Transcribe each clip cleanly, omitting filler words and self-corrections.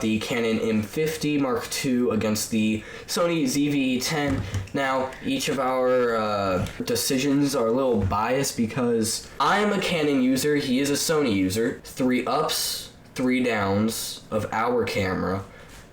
the Canon M50 Mark II against the Sony ZVE-10. Now, each of our decisions are a little biased because I'm a Canon user, he is a Sony user. 3 ups, 3 downs of our camera,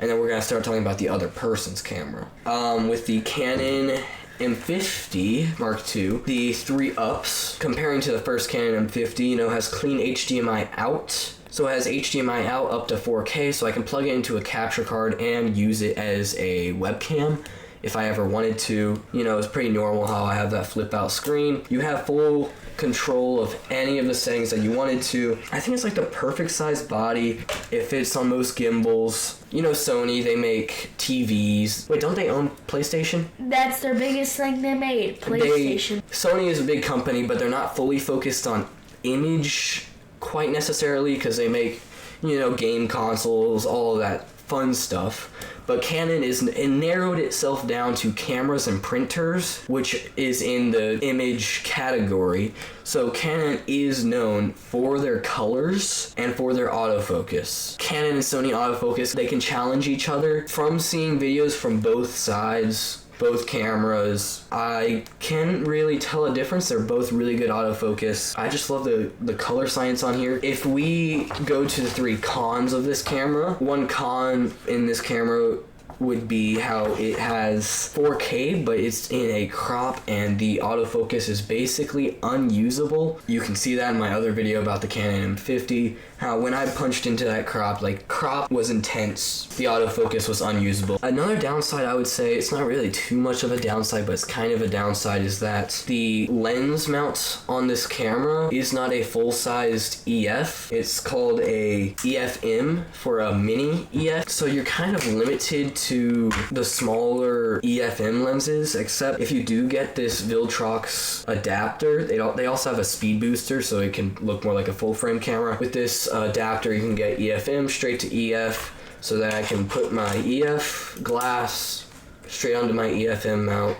and then we're going to start talking about the other person's camera. With the Canon M50 Mark II, the 3 ups, comparing to the first Canon M50, has clean HDMI out. So it has HDMI out up to 4K, so I can plug it into a capture card and use it as a webcam if I ever wanted to. It's pretty normal how I have that flip out screen. You have full control of any of the settings that you wanted to. I think it's like the perfect size body. It fits on most gimbals. Sony, they make TVs. Wait, don't they own PlayStation? That's their biggest thing they made, PlayStation. Sony is a big company, but they're not fully focused on image quite necessarily because they make, game consoles, all of that fun stuff. But Canon it narrowed itself down to cameras and printers, which is in the image category. So Canon is known for their colors and for their autofocus. Canon and Sony autofocus, they can challenge each other. From seeing videos from both sides, both cameras, I can't really tell a difference. They're both really good autofocus. I just love the color science on here. If we go to the 3 cons of this camera, one con in this camera would be how it has 4K, but it's in a crop and the autofocus is basically unusable. You can see that in my other video about the Canon M50, how when I punched into that crop was intense, the autofocus was unusable. Another downside, I would say, it's not really too much of a downside, but it's kind of a downside, is that the lens mount on this camera is not a full-sized EF. It's called a EF-M for a mini EF, so you're kind of limited to the smaller EF-M lenses, except if you do get this Viltrox adapter, they also have a speed booster, so it can look more like a full-frame camera. With this adapter, you can get EF-M straight to EF, so that I can put my EF glass straight onto my EF-M mount.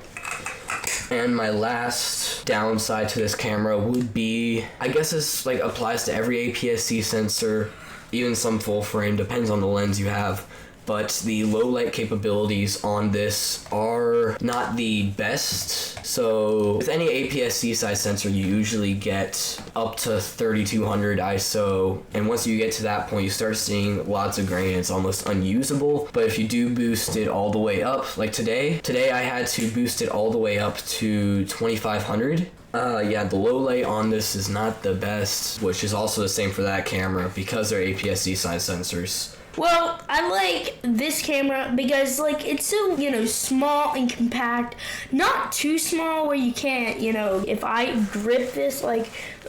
And my last downside to this camera would be, I guess this applies to every APS-C sensor, even some full frame, depends on the lens you have. But the low light capabilities on this are not the best. So with any APS-C size sensor, you usually get up to 3200 ISO. And once you get to that point, you start seeing lots of grain and it's almost unusable. But if you do boost it all the way up, like today I had to boost it all the way up to 2500. The low light on this is not the best, which is also the same for that camera because they're APS-C size sensors. Well, I like this camera because, it's so, small and compact. Not too small where you can't, if I grip this,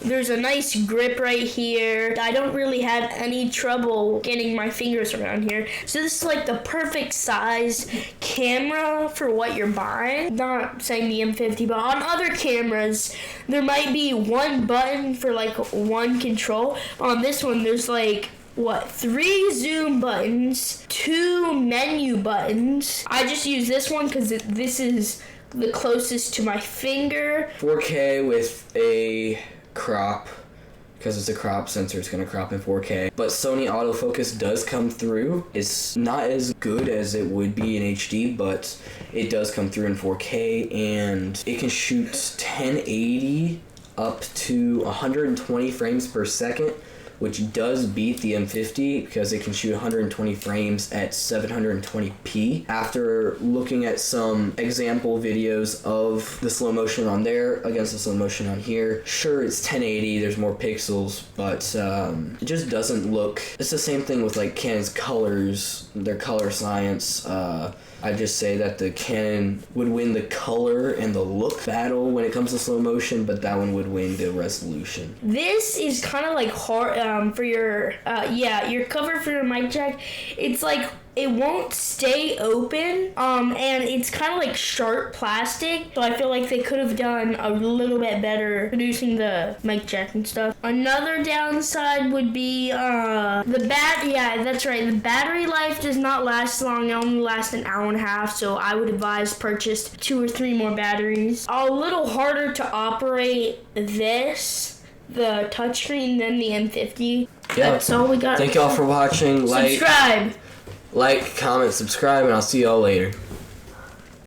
there's a nice grip right here. I don't really have any trouble getting my fingers around here. So this is, the perfect size camera for what you're buying. Not saying the M50, but on other cameras, there might be one button for, one control. On this one, there's, 3 zoom buttons, 2 menu buttons. I just use this one because this is the closest to my finger. 4K with a crop, because it's a crop sensor, it's going to crop in 4K. But Sony autofocus does come through. It's not as good as it would be in HD, but it does come through in 4K, and it can shoot 1080 up to 120 frames per second, which does beat the M50 because it can shoot 120 frames at 720p. After looking at some example videos of the slow motion on there against the slow motion on here, sure, it's 1080, there's more pixels, but it just doesn't look... It's the same thing with Canon's colors, their color science. I'd just say that the Canon would win the color and the look battle when it comes to slow motion, but that one would win the resolution. This is kind of hard for your cover for your mic jack. It's it won't stay open, and it's kind of sharp plastic, so I feel like they could have done a little bit better producing the mic jack and stuff. Another downside would be the battery life does not last long. It only lasts an hour and a half, so I would advise purchase 2 or 3 more batteries. A little harder to operate the touchscreen, than the M50. Yeah. That's all we got. Thank y'all for watching. Subscribe. Like, comment, subscribe, and I'll see y'all later.